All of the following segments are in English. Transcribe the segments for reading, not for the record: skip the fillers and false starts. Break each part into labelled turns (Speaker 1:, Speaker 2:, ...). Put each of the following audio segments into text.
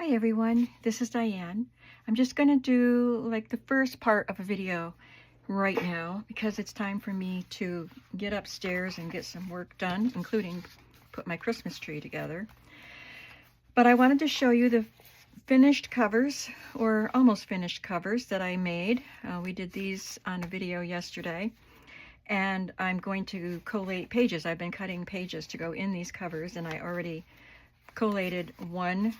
Speaker 1: Hi everyone, this is Diane. I'm just going to do like the first part of a video right now because it's time for me to get upstairs and get some work done, including put my Christmas tree together. But I wanted to show you the finished covers, or almost finished covers, that I made. We did these on a video yesterday, and I'm going to collate pages. I've been cutting pages to go in these covers, and I already collated one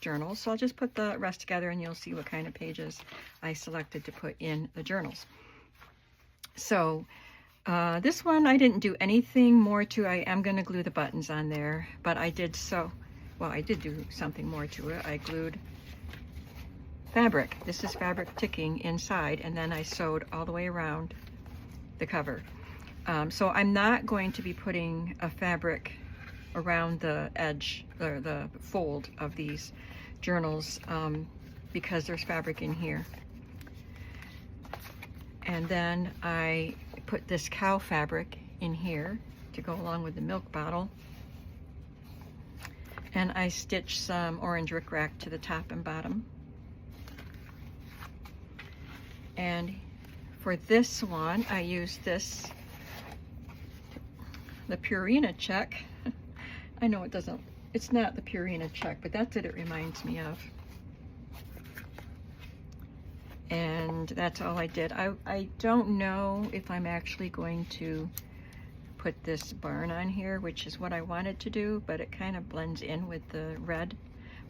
Speaker 1: journal, so I'll just put the rest together and you'll see what kind of pages I selected to put in the journals. So this one I didn't do anything more to. I am going to glue the buttons on there, but I did do something more to it. I glued fabric. This is fabric ticking inside, and then I sewed all the way around the cover. So I'm not going to be putting a fabric around the edge or the fold of these journals because there's fabric in here. And then I put this cow fabric in here to go along with the milk bottle, and I stitched some orange rickrack to the top and bottom. And for this one I used the Purina check. I know it's not the Purina check, but that's what it reminds me of. And that's all I did. I don't know if I'm actually going to put this barn on here, which is what I wanted to do, but it kind of blends in with the red.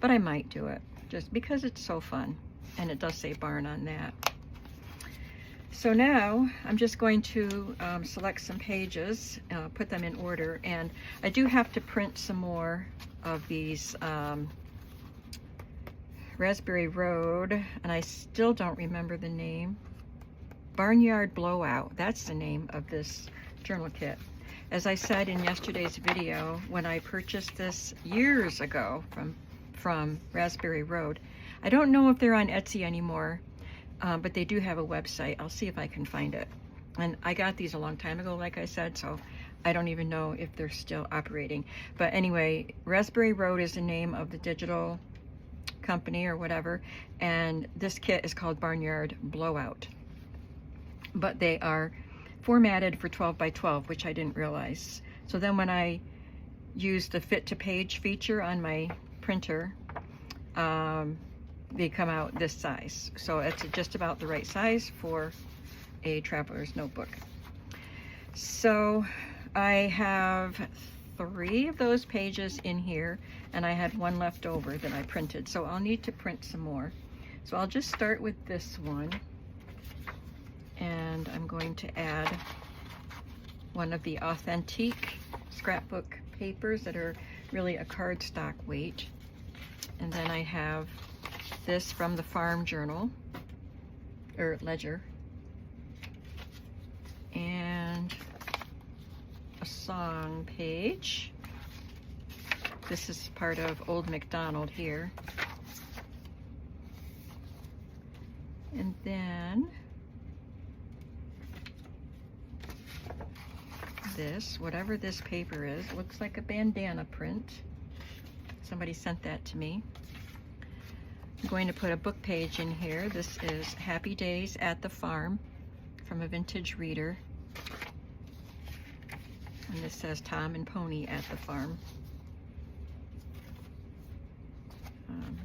Speaker 1: But I might do it, just because it's so fun. And it does say barn on that. So now I'm just going to select some pages, put them in order, and I do have to print some more of these Raspberry Road, and I still don't remember the name. Barnyard Blowout, that's the name of this journal kit. As I said in yesterday's video, when I purchased this years ago from Raspberry Road, I don't know if they're on Etsy anymore. But they do have a website. I'll see if I can find it. And I got these a long time ago, like I said, so I don't even know if they're still operating. But anyway, Raspberry Road is the name of the digital company or whatever, and this kit is called Barnyard Blowout. But they are formatted for 12 by 12, which I didn't realize. So then when I used the fit to page feature on my printer, they come out this size. So it's just about the right size for a traveler's notebook. So I have 3 of those pages in here, and I had one left over that I printed. So I'll need to print some more. So I'll just start with this one, and I'm going to add one of the authentic scrapbook papers that are really a cardstock weight. And then I have this from the Farm Journal, or Ledger, and a song page. This is part of Old MacDonald here. And then this, whatever this paper is, looks like a bandana print. Somebody sent that to me. I'm going to put a book page in here. This is Happy Days at the Farm from a vintage reader. And this says Tom and Pony at the Farm.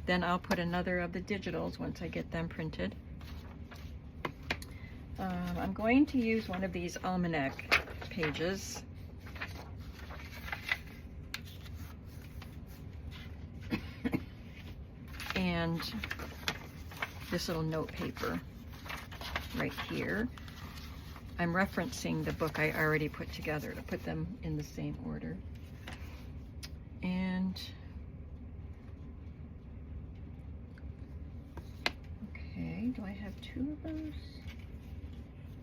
Speaker 1: Then I'll put another of the digitals once I get them printed. I'm going to use one of these almanac pages. And this little note paper right here. I'm referencing the book I already put together to put them in the same order. And okay, do I have 2 of those?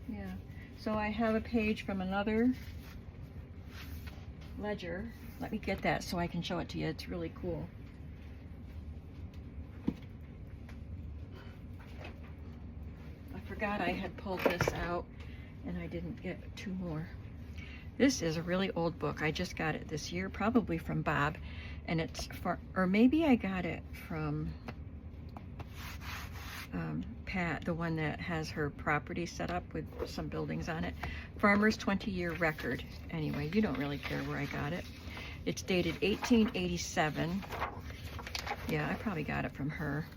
Speaker 1: Yeah. So I have a page from another ledger. Let me get that so I can show it to you. It's really cool. Forgot I had pulled this out and I didn't get 2 more. This is a really old book. I just got it this year, probably from Bob, and it's for, or maybe I got it from Pat, the one that has her property set up with some buildings on it. Farmer's 20-year record. Anyway, you don't really care where I got it. It's dated 1887. Yeah, I probably got it from her.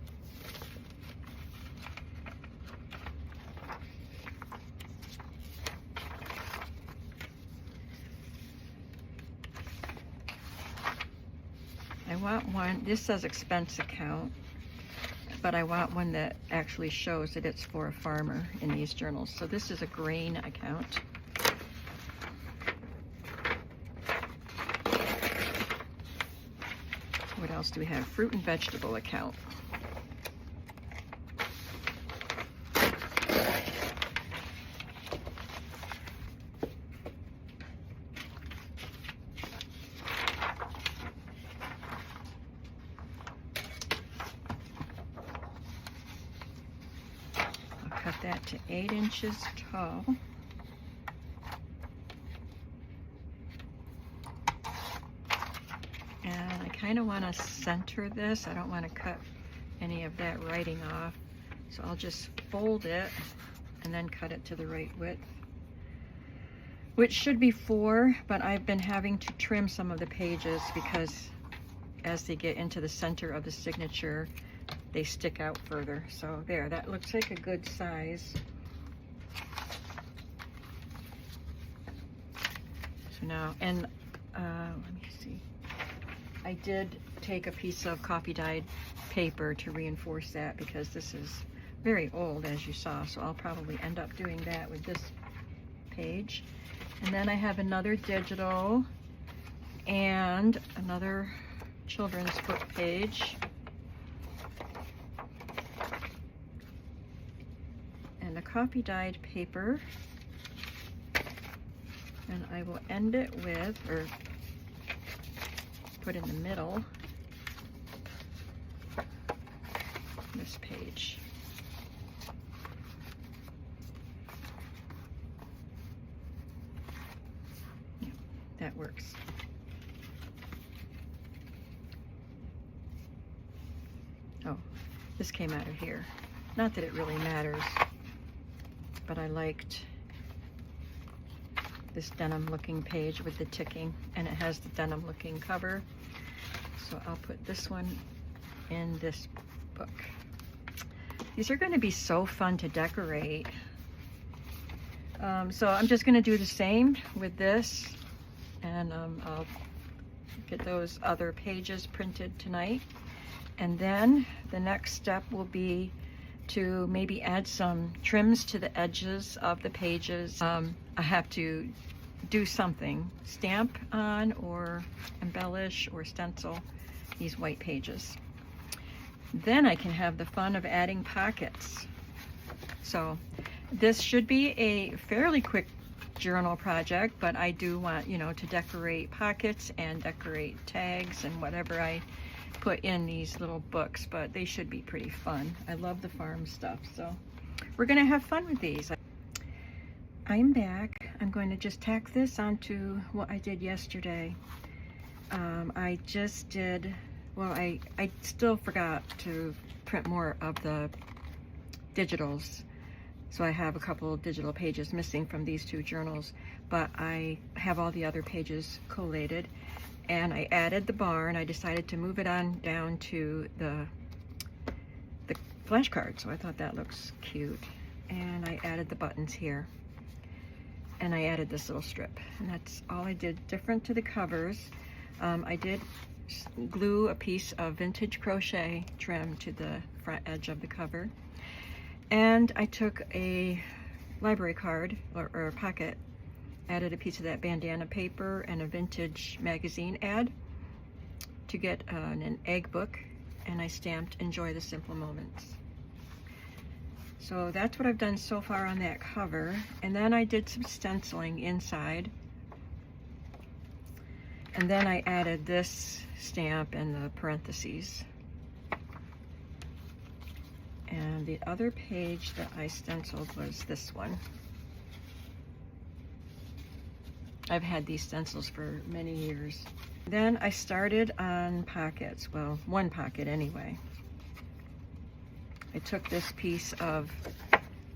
Speaker 1: I want one, this says expense account, but I want one that actually shows that it's for a farmer in these journals. So this is a grain account. What else do we have? Fruit and vegetable account. Cut that to 8 inches tall. And I kind of want to center this. I don't want to cut any of that writing off. So I'll just fold it and then cut it to the right width, which should be 4, but I've been having to trim some of the pages because as they get into the center of the signature, they stick out further. So there, that looks like a good size. So now, and let me see. I did take a piece of coffee dyed paper to reinforce that because this is very old, as you saw. So I'll probably end up doing that with this page. And then I have another digital and another children's book page. And a coffee dyed paper, and I will end it with, or put in the middle, this page. Yeah, that works. Oh, this came out of here. Not that it really matters, but I liked this denim looking page with the ticking, and it has the denim looking cover. So I'll put this one in this book. These are going to be so fun to decorate. So I'm just going to do the same with this, and I'll get those other pages printed tonight. And then the next step will be to maybe add some trims to the edges of the pages. I have to do something, stamp on or embellish or stencil these white pages. Then I can have the fun of adding pockets. So this should be a fairly quick journal project, but I do want, you know, to decorate pockets and decorate tags and whatever I put in these little books, but they should be pretty fun. I love the farm stuff, so we're gonna have fun with these. I'm back. I'm going to just tack this onto what I did yesterday. I just did, well, I still forgot to print more of the digitals, so I have a couple of digital pages missing from these 2 journals, but I have all the other pages collated. And I added the barn. I decided to move it on down to the flashcard, so I thought that looks cute. And I added the buttons here. And I added this little strip. And that's all I did different to the covers. I did glue a piece of vintage crochet trim to the front edge of the cover. And I took a library card, or a pocket, added a piece of that bandana paper and a vintage magazine ad to get an egg book, and I stamped "Enjoy the Simple Moments." So that's what I've done so far on that cover. And then I did some stenciling inside, and then I added this stamp in the parentheses. And the other page that I stenciled was this one. I've had these stencils for many years. Then I started on pockets, well, one pocket anyway. I took this piece of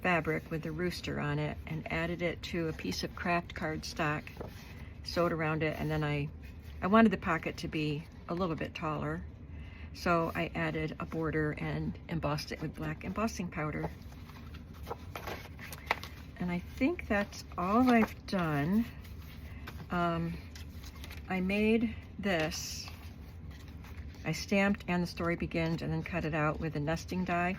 Speaker 1: fabric with the rooster on it and added it to a piece of craft cardstock, sewed around it, and then I wanted the pocket to be a little bit taller, so I added a border and embossed it with black embossing powder. And I think that's all I've done. I made this. I stamped "And the Story Begins" and then cut it out with a nesting die,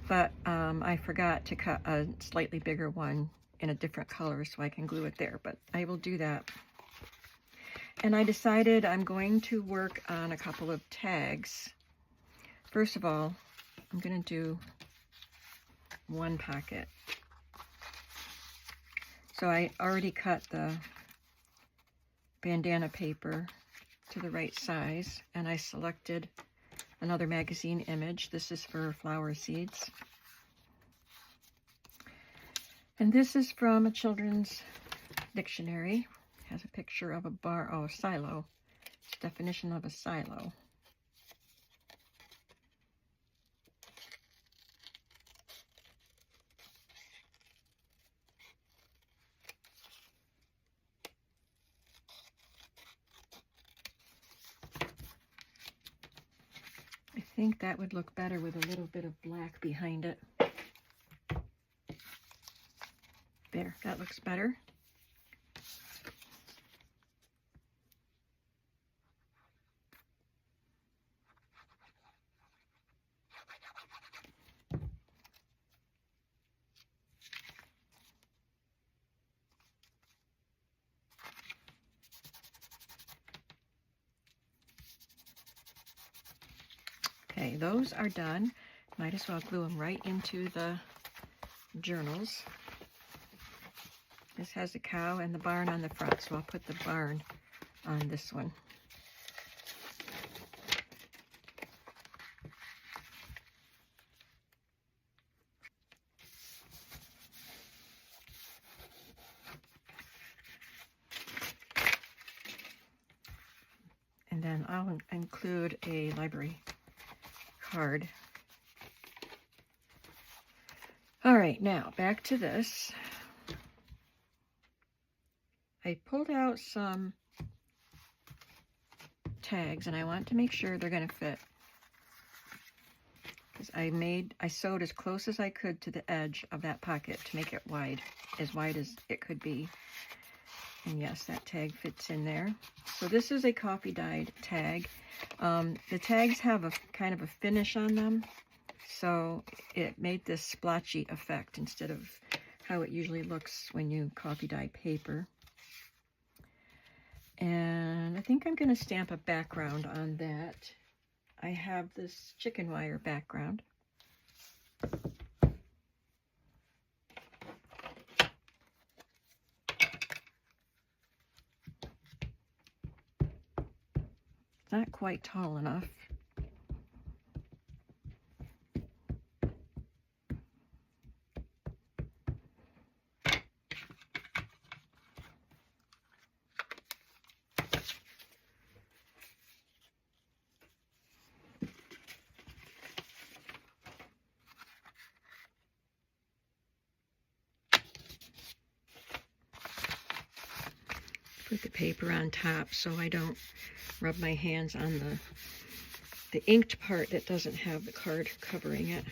Speaker 1: but I forgot to cut a slightly bigger one in a different color so I can glue it there, but I will do that. And I decided I'm going to work on a couple of tags. First of all, I'm going to do one pocket. So I already cut the bandana paper to the right size, and I selected another magazine image. This is for flower seeds. And this is from a children's dictionary. It has a picture of a silo. It's a definition of a silo. I think that would look better with a little bit of black behind it. There, that looks better. Okay, those are done. Might as well glue them right into the journals. This has the cow and the barn on the front, so I'll put the barn on this one. And then I'll include a library card. All right, now back to this. I pulled out some tags and I want to make sure they're going to fit, because I sewed as close as I could to the edge of that pocket to make it wide as it could be. And yes, that tag fits in there. So this is a coffee dyed tag. The tags have a kind of a finish on them, so it made this splotchy effect instead of how it usually looks when you coffee dye paper. And I think I'm going to stamp a background on that. I have this chicken wire background. Not quite tall enough. Put the paper on top so I don't rub my hands on the inked part that doesn't have the card covering it.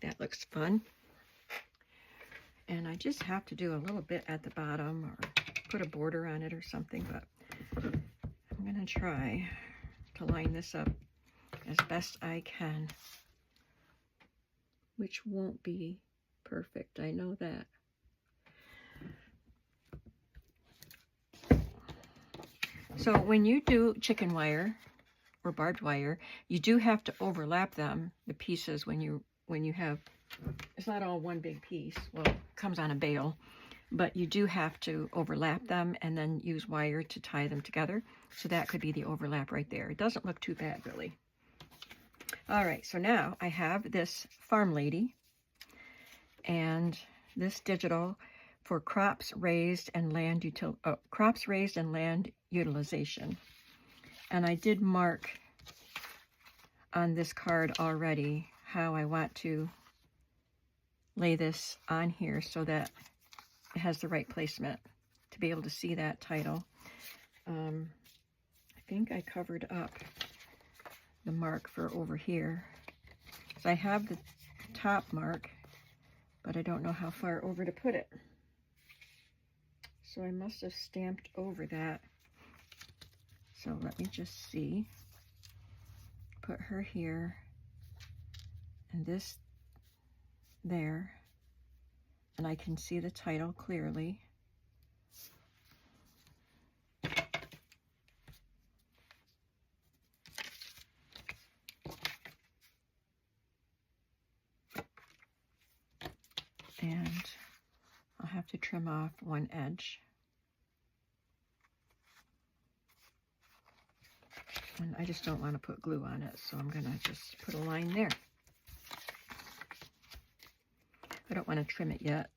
Speaker 1: That looks fun. And I just have to do a little bit at the bottom or put a border on it or something, but I'm going to try to line this up as best I can, which won't be perfect, I know that. So when you do chicken wire or barbed wire, you do have to overlap them, the pieces, when you have, it's not all one big piece. Well, it comes on a bale, but you do have to overlap them and then use wire to tie them together. So that could be the overlap right there. It doesn't look too bad, really. All right, so now I have this Farm Lady and this digital for crops raised and land utilization. And I did mark on this card already how I want to lay this on here so that it has the right placement to be able to see that title. I think I covered up the mark for over here. So I have the top mark, but I don't know how far over to put it. So I must have stamped over that. So let me just see. Put her here and this there, and I can see the title clearly. And I'll have to trim off one edge. And I just don't want to put glue on it, so I'm going to just put a line there. I don't want to trim it yet,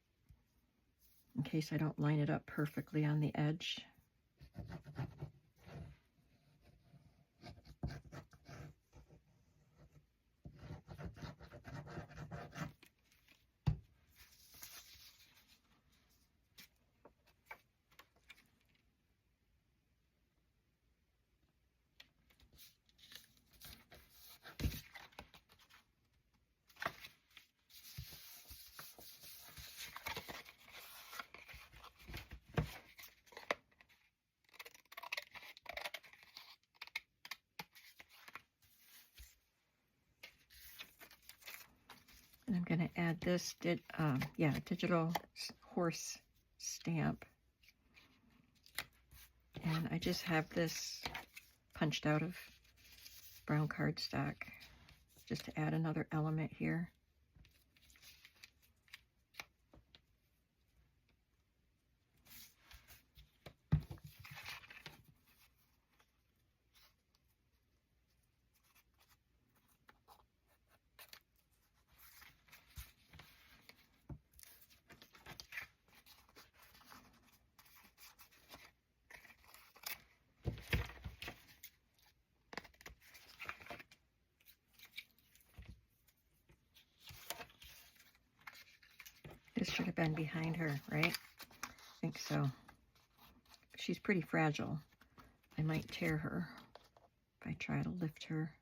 Speaker 1: in case I don't line it up perfectly on the edge. And I'm going to add this digital horse stamp. And I just have this punched out of brown cardstock just to add another element here. This should have been behind her, right? I think so. She's pretty fragile. I might tear her if I try to lift her.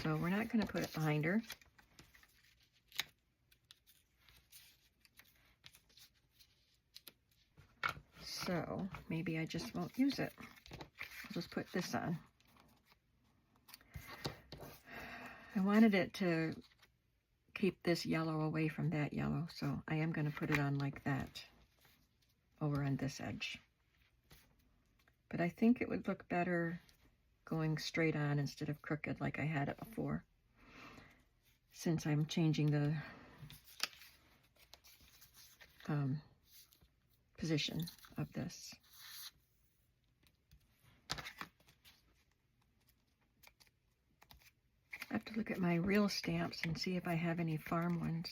Speaker 1: So we're not going to put it behind her. So maybe I just won't use it. I'll just put this on. I wanted it to keep this yellow away from that yellow, so I am going to put it on like that over on this edge. But I think it would look better going straight on instead of crooked like I had it before, since I'm changing the position of this. I have to look at my real stamps and see if I have any farm ones.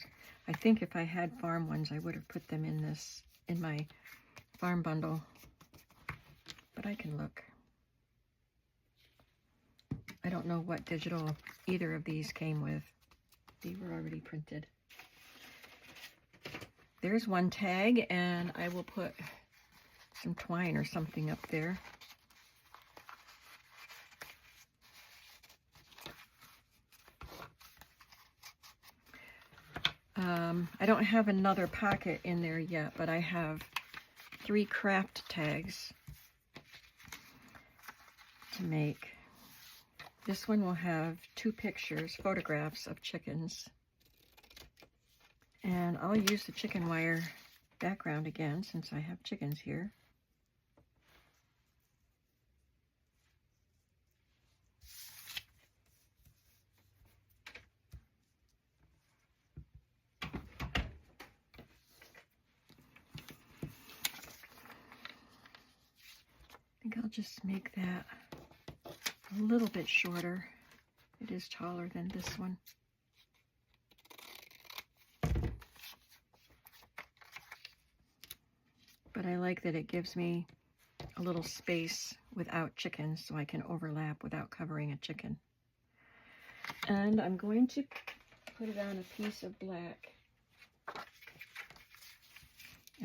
Speaker 1: I think if I had farm ones, I would have put them in my farm bundle, but I can look. I don't know what digital either of these came with. They were already printed. There's one tag, and I will put some twine or something up there. I don't have another pocket in there yet, but I have 3 craft tags to make. This one will have 2 photographs of chickens. And I'll use the chicken wire background again since I have chickens here. I think I'll just make that a little bit shorter It is taller than this one. But I like that it gives me a little space without chickens, so I can overlap without covering a chicken. And I'm going to put it on a piece of black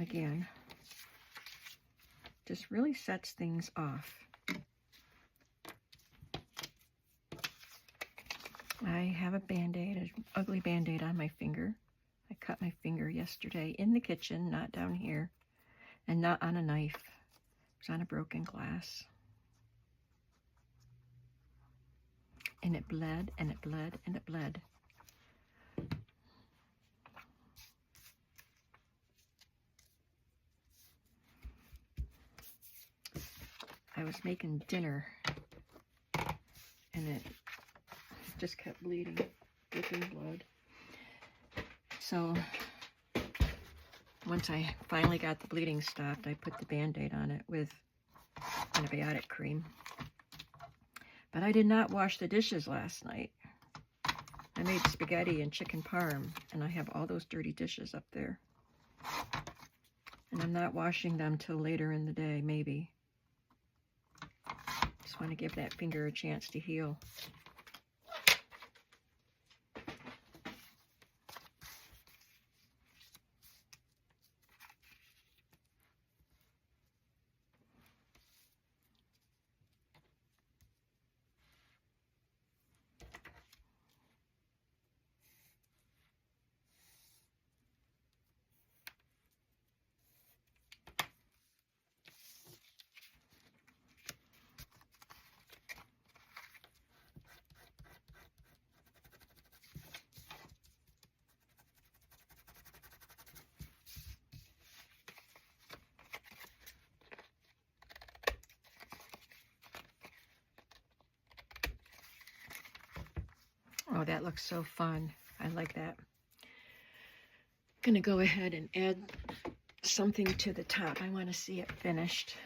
Speaker 1: again. Just really sets things off. I have a band-aid, an ugly band-aid on my finger. I cut my finger yesterday in the kitchen, not down here, and not on a knife. It was on a broken glass. And it bled, and it bled, and it bled. I was making dinner, and it just kept bleeding, dripping blood. So once I finally got the bleeding stopped, I put the Band-Aid on it with antibiotic cream. But I did not wash the dishes last night. I made spaghetti and chicken parm, and I have all those dirty dishes up there. And I'm not washing them till later in the day, maybe. Just want to give that finger a chance to heal. Oh, that looks so fun. I like that. I'm going to go ahead and add something to the top. I want to see it finished.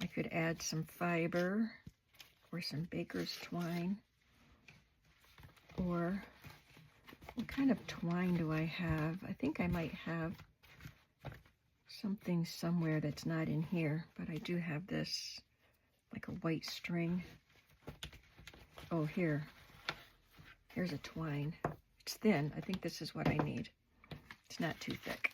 Speaker 1: I could add some fiber or some baker's twine. Or what kind of twine do I have? I think I might have something somewhere that's not in here, but I do have this, like a white string. Oh, here's a twine. It's thin. I think this is what I need. It's not too thick.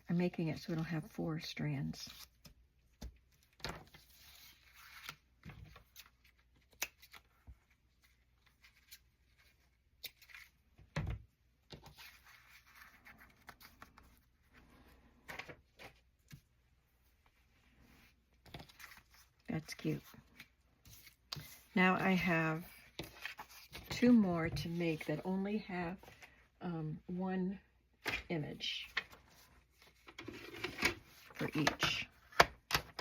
Speaker 1: I'm making it so it'll have 4 strands. That's cute. Now I have 2 more to make that only have one image for each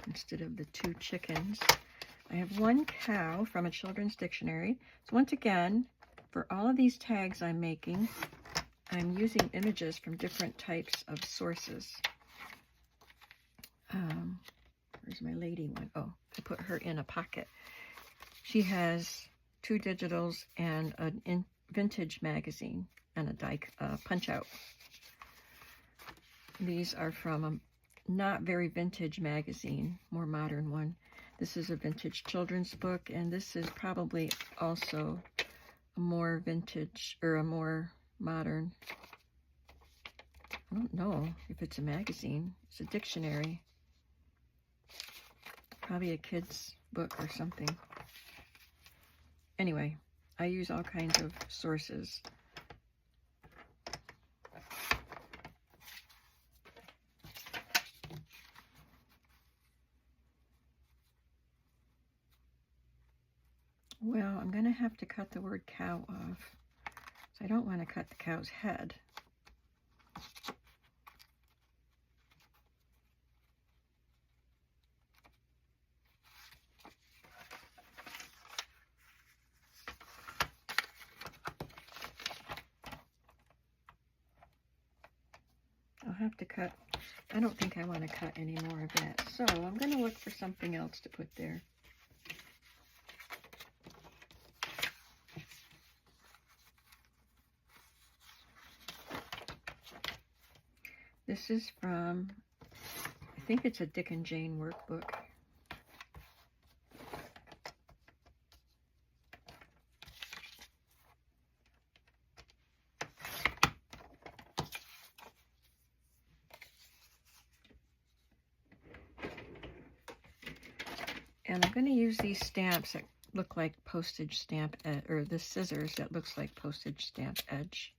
Speaker 1: instead of the 2 chickens. I have 1 cow from a children's dictionary. So once again, for all of these tags I'm making, I'm using images from different types of sources. Where's my lady one? Oh, I put her in a pocket. She has 2 digitals and a vintage magazine and a punch out. These are from a not very vintage magazine, more modern one. This is a vintage children's book, and this is probably also a more vintage or a more modern. I don't know if it's a magazine. It's a dictionary. Probably a kid's book or something. Anyway, I use all kinds of sources. Well, I'm going to have to cut the word cow off. So I don't want to cut the cow's head. I'll have to cut. I don't think I want to cut any more of that. So I'm going to look for something else to put there. This is from, I think it's a Dick and Jane workbook. And I'm going to use these stamps that look like postage stamp, or the scissors that looks like postage stamp edge.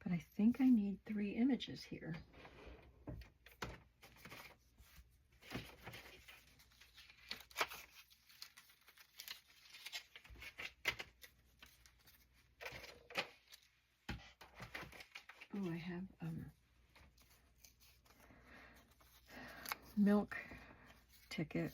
Speaker 1: But I think I need 3 images here. Oh, I have milk ticket.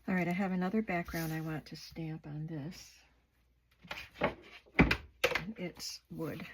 Speaker 1: All right, I have another background I want to stamp on this. And it's wood.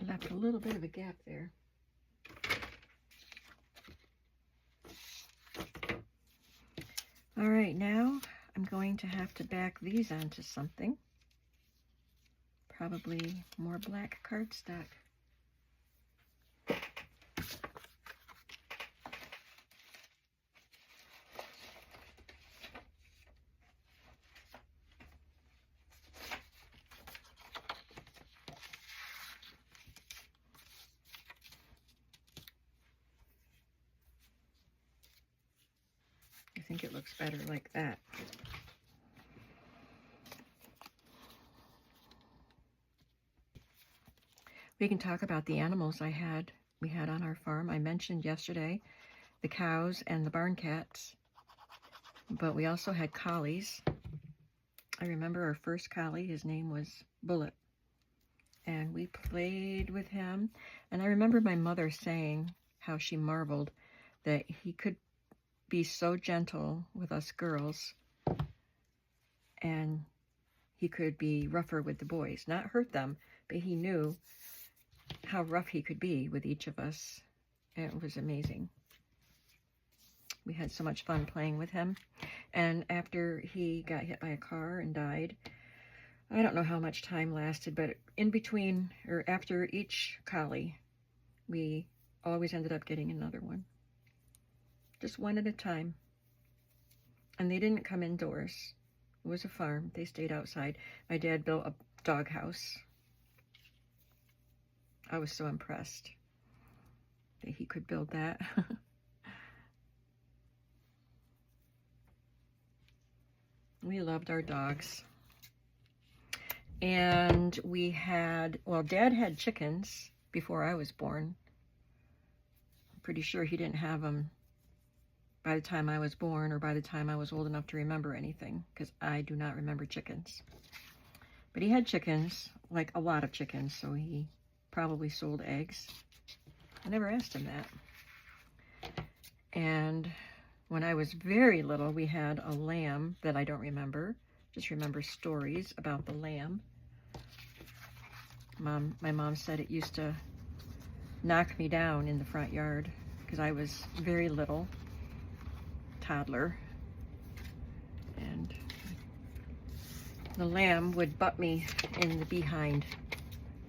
Speaker 1: I left a little bit of a gap there. All right, now I'm going to have to back these onto something. Probably more black cardstock. I think it looks better like that. We can talk about the animals we had on our farm. I mentioned yesterday the cows and the barn cats, but we also had collies. I remember our first collie, his name was Bullet, and we played with him. And I remember my mother saying how she marveled that he could be so gentle with us girls, and he could be rougher with the boys. Not hurt them, but he knew how rough he could be with each of us. And it was amazing. We had so much fun playing with him. And after he got hit by a car and died, I don't know how much time lasted, but in between, or after each collie, we always ended up getting another one. Just one at a time. And they didn't come indoors. It was a farm. They stayed outside. My dad built a doghouse. I was so impressed that he could build that. We loved our dogs. And we had, well, Dad had chickens before I was born. I'm pretty sure he didn't have them by the time I was born or by the time I was old enough to remember anything, because I do not remember chickens. But he had chickens, like a lot of chickens, so he probably sold eggs. I never asked him that. And when I was very little, we had a lamb that I don't remember. Just remember stories about the lamb. My mom said it used to knock me down in the front yard because I was very little, toddler. And the lamb would butt me in the behind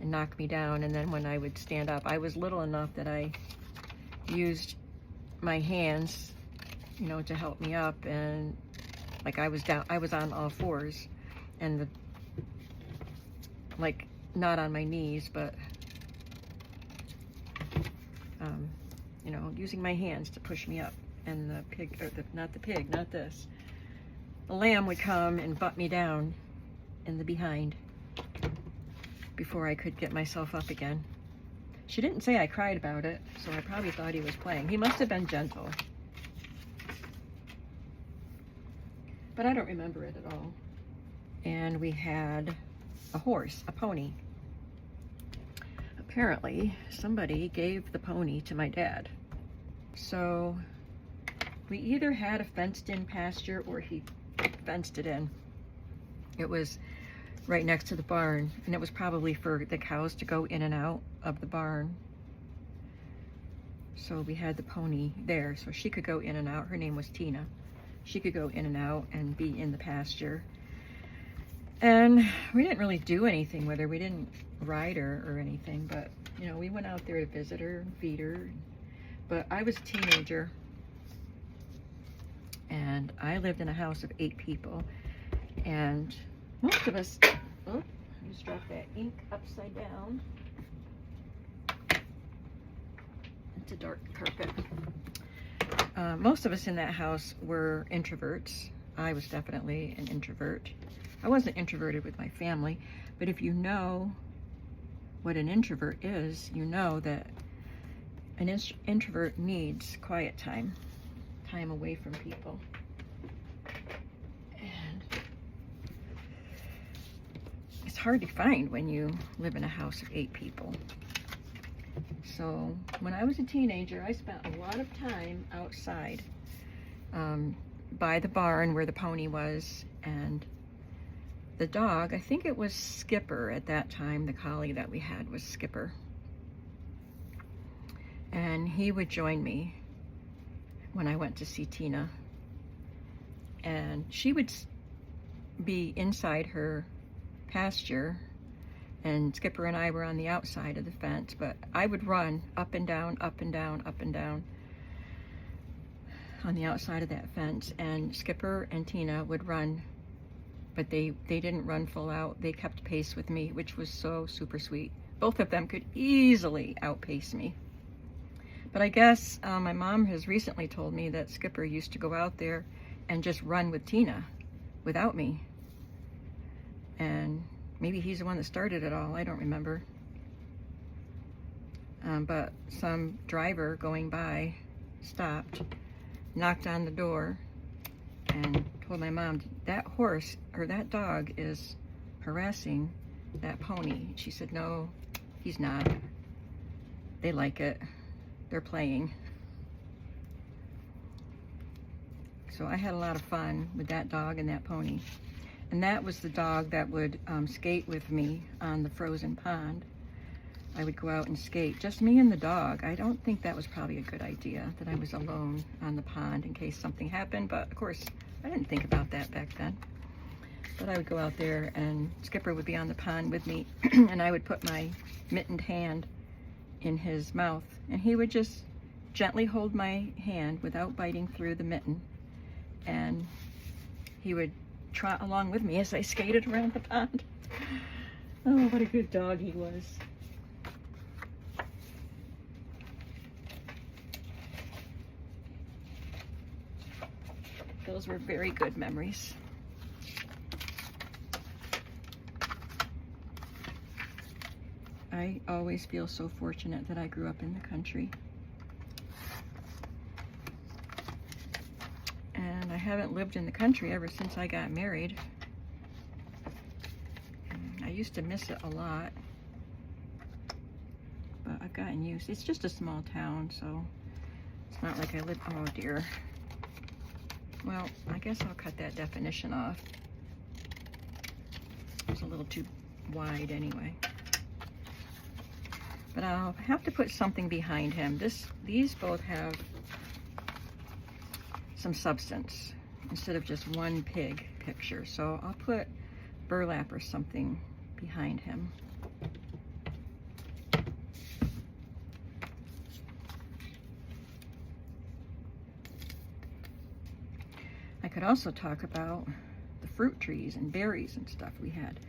Speaker 1: and knock me down. And then when I would stand up, I was little enough that I used my hands, you know, to help me up. And like I was on all fours, and like not on my knees, but you know, using my hands to push me up. And the pig, or the lamb would come and butt me down in the behind before I could get myself up again. She didn't say I cried about it, so I probably thought he was playing. He must have been gentle. But I don't remember it at all. And we had a horse, a pony. Apparently, somebody gave the pony to my dad. So we either had a fenced-in pasture or he fenced it in. It was right next to the barn, and it was probably for the cows to go in and out of the barn. So we had the pony there, so she could go in and out. Her name was Tina. She could go in and out and be in the pasture. And we didn't really do anything with her. We didn't ride her or anything, but, you know, we went out there to visit her and feed her. But I was a teenager, and I lived in a house of 8 people. And most of us, oh, I just dropped that ink upside down. It's a dark carpet. Most of us in that house were introverts. I was definitely an introvert. I wasn't introverted with my family, but if you know what an introvert is, you know that an introvert needs quiet time, time away from people. And it's hard to find when you live in a house of 8 people. So when I was a teenager, I spent a lot of time outside by the barn where the pony was, and the dog, I think it was Skipper at that time, the collie that we had was Skipper. And he would join me when I went to see Tina. And she would be inside her pasture, and Skipper and I were on the outside of the fence, but I would run up and down, up and down, up and down on the outside of that fence, and Skipper and Tina would run, but they didn't run full out. They kept pace with me, which was so super sweet. Both of them could easily outpace me. But I guess my mom has recently told me that Skipper used to go out there and just run with Tina without me. And maybe he's the one that started it all. I don't remember. But some driver going by stopped, knocked on the door, and told my mom, that horse or that dog is harassing that pony. She said, no, he's not. They like it. They're playing. So I had a lot of fun with that dog and that pony. And that was the dog that would skate with me on the frozen pond. I would go out and skate, just me and the dog. I don't think that was probably a good idea, that I was alone on the pond in case something happened, but of course, I didn't think about that back then. But I would go out there and Skipper would be on the pond with me and I would put my mittened hand in his mouth and he would just gently hold my hand without biting through the mitten, and he would trot along with me as I skated around the pond. Oh, what a good dog he was. Those were very good memories. I always feel so fortunate that I grew up in the country. And I haven't lived in the country ever since I got married. I used to miss it a lot, but I've gotten used. It's just a small town, so it's not like I live, oh dear. Well, I guess I'll cut that definition off. It's a little too wide anyway. But I'll have to put something behind him. These both have some substance instead of just one pig picture. So I'll put burlap or something behind him. I could also talk about the fruit trees and berries and stuff we had.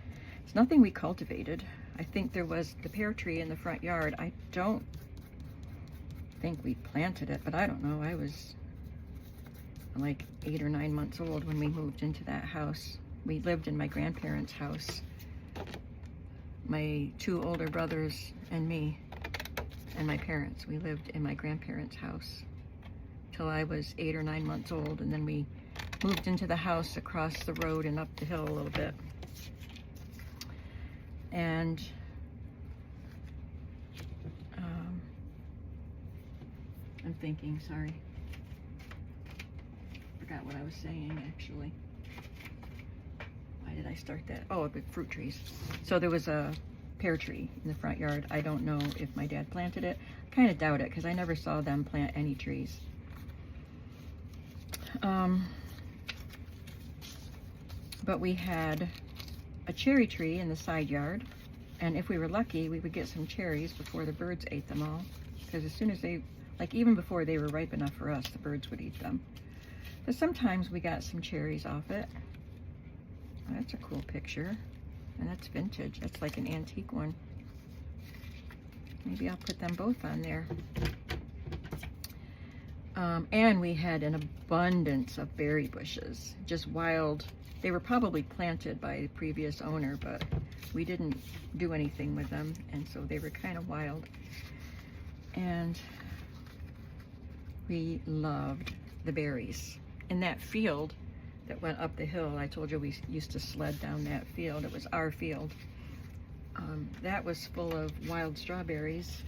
Speaker 1: It's nothing we cultivated. I think there was the pear tree in the front yard. I don't think we planted it, but I don't know. I was like 8 or 9 months old when we moved into that house. We lived in my grandparents' house. My 2 older brothers and me and my parents, we lived in my grandparents' house till I was 8 or 9 months old, and then we moved into the house across the road and up the hill a little bit. And I'm thinking, sorry. Forgot what I was saying actually. Why did I start that? Oh, the fruit trees. So there was a pear tree in the front yard. I don't know if my dad planted it. I kind of doubt it because I never saw them plant any trees. But we had a cherry tree in the side yard, and if we were lucky, we would get some cherries before the birds ate them all, because as soon as they, like even before they were ripe enough for us, the birds would eat them. But sometimes we got some cherries off it. Oh, that's a cool picture, and that's vintage. That's like an antique one. Maybe I'll put them both on there. And we had an abundance of berry bushes, just wild. They were probably planted by the previous owner, but we didn't do anything with them, and so they were kind of wild. And we loved the berries. In that field that went up the hill, I told you we used to sled down that field. It was our field. That was full of wild strawberries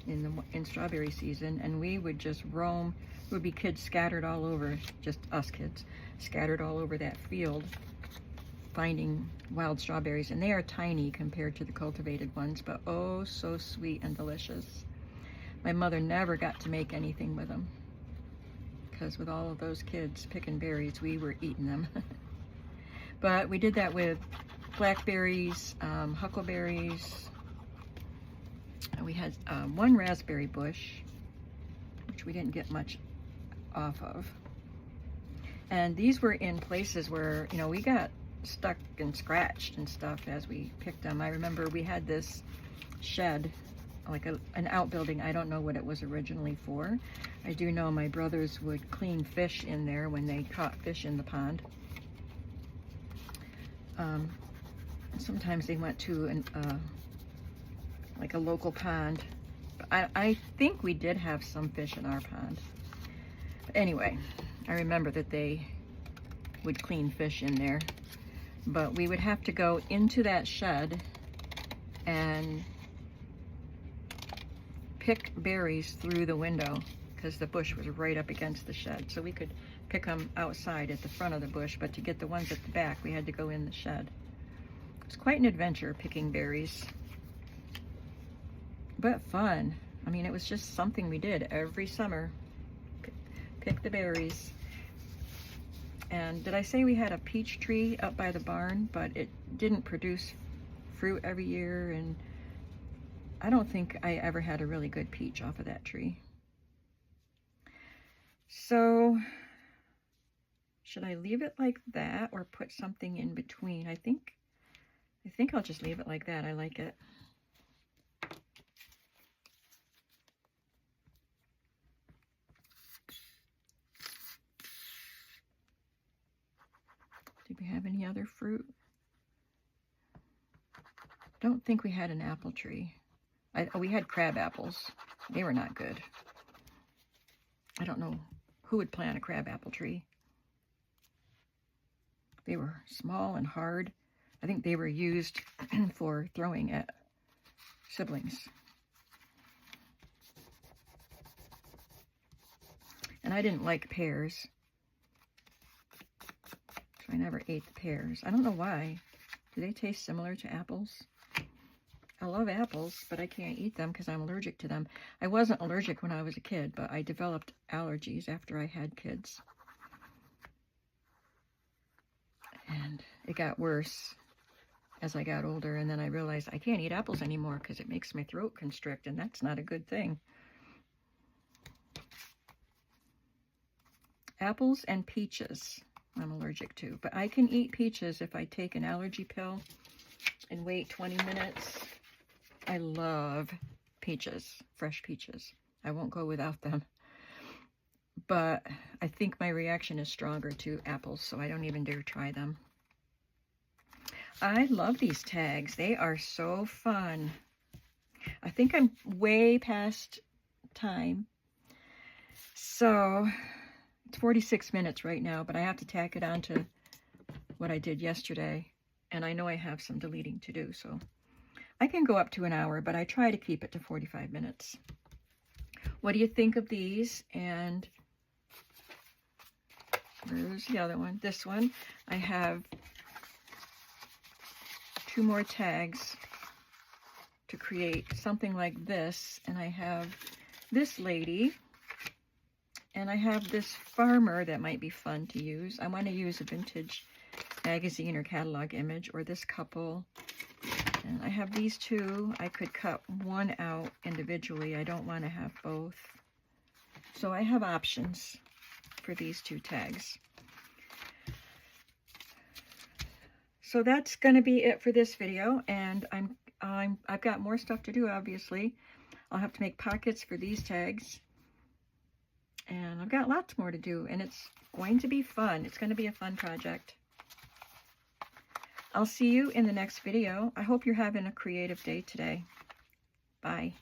Speaker 1: in strawberry season, and we would just roam. There would be kids scattered all over, just us kids, scattered all over that field, finding wild strawberries, and they are tiny compared to the cultivated ones, but oh, so sweet and delicious. My mother never got to make anything with them, because with all of those kids picking berries, we were eating them. But we did that with blackberries, huckleberries. We had one raspberry bush, which we didn't get much off of. And these were in places where, you know, we got stuck and scratched and stuff as we picked them. I remember we had this shed, like an outbuilding. I don't know what it was originally for. I do know my brothers would clean fish in there when they caught fish in the pond. Sometimes they went to like a local pond. I think we did have some fish in our pond. But anyway, I remember that they would clean fish in there. But we would have to go into that shed and pick berries through the window because the bush was right up against the shed. So we could pick them outside at the front of the bush, but to get the ones at the back, we had to go in the shed. It's quite an adventure picking berries, but fun. I mean, it was just something we did every summer, pick the berries. And did I say we had a peach tree up by the barn, but it didn't produce fruit every year, and I don't think I ever had a really good peach off of that tree. So should I leave it like that or put something in between? I think I'll just leave it like that. I like it. Did we have any other fruit? Don't think we had an apple tree. We had crab apples. They were not good. I don't know who would plant a crab apple tree. They were small and hard. I think they were used for throwing at siblings. And I didn't like pears, so I never ate the pears. I don't know why. Do they taste similar to apples? I love apples, but I can't eat them because I'm allergic to them. I wasn't allergic when I was a kid, but I developed allergies after I had kids. And it got worse as I got older, and then I realized I can't eat apples anymore because it makes my throat constrict, and that's not a good thing. Apples and peaches I'm allergic to, but I can eat peaches if I take an allergy pill and wait 20 minutes. I love peaches, fresh peaches. I won't go without them. But I think my reaction is stronger to apples, so I don't even dare try them. I love these tags. They are so fun. I think I'm way past time. So it's 46 minutes right now, but I have to tack it on to what I did yesterday. And I know I have some deleting to do, so I can go up to an hour, but I try to keep it to 45 minutes. What do you think of these? And where's the other one? This one. I have 2 more tags to create something like this. And I have this lady. And I have this farmer that might be fun to use. I want to use a vintage magazine or catalog image, or this couple. And I have these 2. I could cut one out individually. I don't want to have both. So I have options for these 2 tags. So that's going to be it for this video, and I've got more stuff to do, obviously. I'll have to make pockets for these tags. And I've got lots more to do, and it's going to be fun. It's going to be a fun project. I'll see you in the next video. I hope you're having a creative day today. Bye.